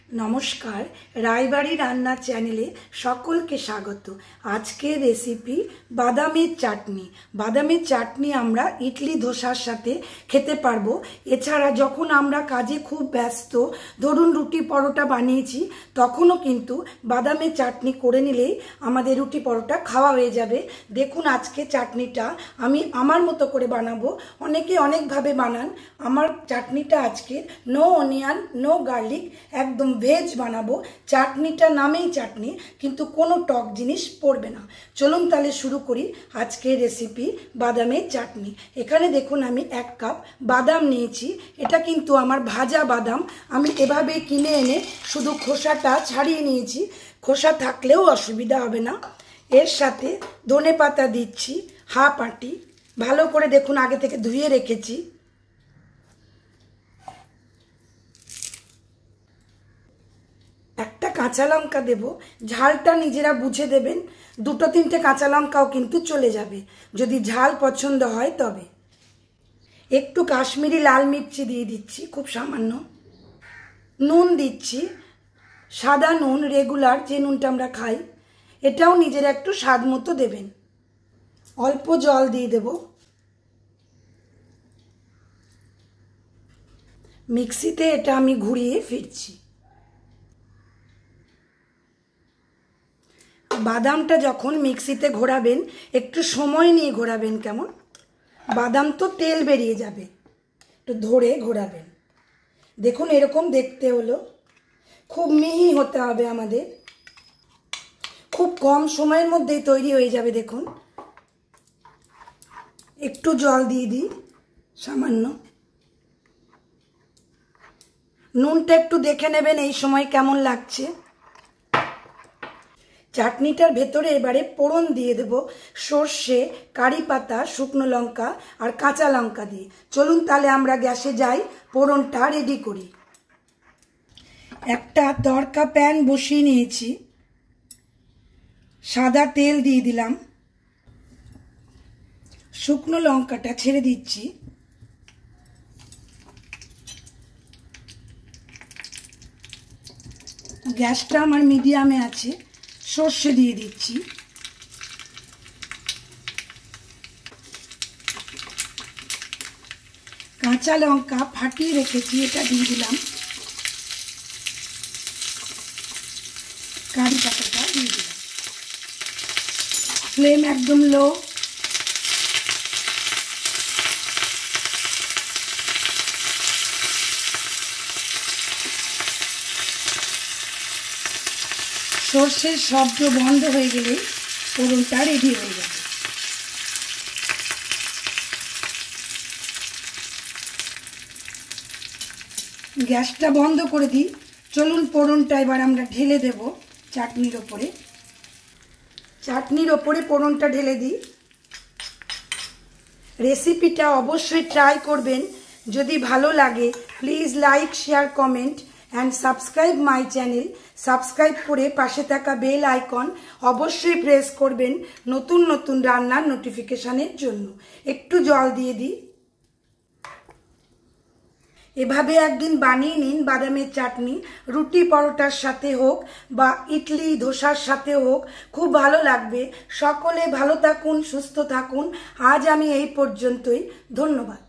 নমস্কার, রায়বাড়ি রান্না চ্যানেলে সকলকে স্বাগত। আজকের রেসিপি বাদামের চাটনি। বাদামের চাটনি আমরা ইডলি ধোসার সাথে খেতে পারবো। এছাড়া যখন আমরা কাজে খুব ব্যস্ত, ধরুন রুটি পরোটা বানিয়েছি, তখনও কিন্তু বাদামের চাটনি করে নিলেই আমাদের রুটি পরোটা খাওয়া হয়ে যাবে। দেখুন আজকে চাটনিটা আমি আমার মতো করে বানাবো। অনেকে অনেকভাবে বানান। আমার চাটনিটা আজকে নো অনিয়ন, নো গার্লিক, একদম ভেজ বানাবো। চাটনিটা নামেই চাটনি, কিন্তু কোনো টক জিনিস পড়বে না। চলুন তাহলে শুরু করি আজকের রেসিপি বাদামের চাটনি। এখানে দেখুন আমি 1 কাপ বাদাম নিয়েছি। এটা কিন্তু আমার ভাজা বাদাম। আমি এভাবে কিনে এনে শুধু খোসাটা ছাড়িয়ে নিয়েছি। খোসা থাকলেও অসুবিধা হবে না। এর সাথে ধনে পাতা দিচ্ছি হাফ আঁটি। ভালো করে দেখুন আগে থেকে ধুয়ে রেখেছি। একটা কাঁচা লঙ্কা দেব, ঝালটা নিজেরা বুঝে দেবেন। 2-3টে কাঁচা লঙ্কাও কিন্তু চলে যাবে যদি ঝাল পছন্দ হয় তবে। একটু কাশ্মীরি লাল মির্চি দিয়ে দিচ্ছি, খুব সামান্য। নুন দিচ্ছি, সাদা নুন, রেগুলার যে নুনটা আমরা খাই। এটাও নিজেরা একটু স্বাদ মতো দেবেন। অল্প জল দিয়ে দেব। মিক্সিতে এটা আমি ঘুরিয়ে ফিরছি। বাদামটা যখন মিক্সিতে ঘোরাবেন একটু সময় নিয়ে ঘোরাবেন। কেমন, বাদাম তো তেল বেরিয়ে যাবে, একটু ধরে ঘোরাবেন। দেখুন এরকম দেখতে হলো। খুব মিহি হতে হবে আমাদের, খুব কম সময়ের মধ্যেই তৈরি হয়ে যাবে। দেখুন একটু জল দিয়ে দিই সামান্য। নুনটা একটু দেখে নেবেন এই সময় কেমন লাগছে। চাটনিটার ভেতরে এবারে ফোড়ন দিয়ে দেব সর্ষে, কারি পাতা, শুকনো লঙ্কা আর কাঁচা লঙ্কা দিয়ে। চলুন তাহলে আমরা গ্যাসে যাই, ফোড়নটা রেডি করি। একটা তড়কা প্যান বসিয়ে নিয়েছি। সাদা তেল দিয়ে দিলাম। শুকনো লঙ্কাটা ছেড়ে দিচ্ছি। গ্যাসটা আমার মিডিয়ামে আছে। সর্ষে দিয়ে দিচ্ছি। কাঁচা লঙ্কা ফাটিয়ে রেখেছি, এটা দিয়ে দিলাম। কারি পাতাটা দিয়ে দিলাম। ফ্লেম একদম লো। সর্ষের শব্দ বন্ধ হয়ে গেলে ফোড়নটা রেডি হয়ে যাবে। গ্যাসটা বন্ধ করে দিই। চলুন ফোড়নটা এবার আমরা ঢেলে দেব চাটনির ওপরে। চাটনির ওপরে ফোড়নটা ঢেলে দিই। রেসিপিটা অবশ্যই ট্রাই করবেন। যদি ভালো লাগে please like, share, comment and subscribe my channel. Subscribe করে পাশে থাকা বেল আইকন অবশ্যই প্রেস করবেন নতুন নতুন রান্নার নোটিফিকেশানের জন্য। একটু জল দিয়ে দিই। এভাবে একদিন বানিয়ে নিন বাদামের চাটনি। রুটি পরোটার সাথে হোক বা ইডলি ধোসার সাথে হোক, খুব ভালো লাগবে। সকলে ভালো থাকুন, সুস্থ থাকুন। আজ আমি এই পর্যন্তই। ধন্যবাদ।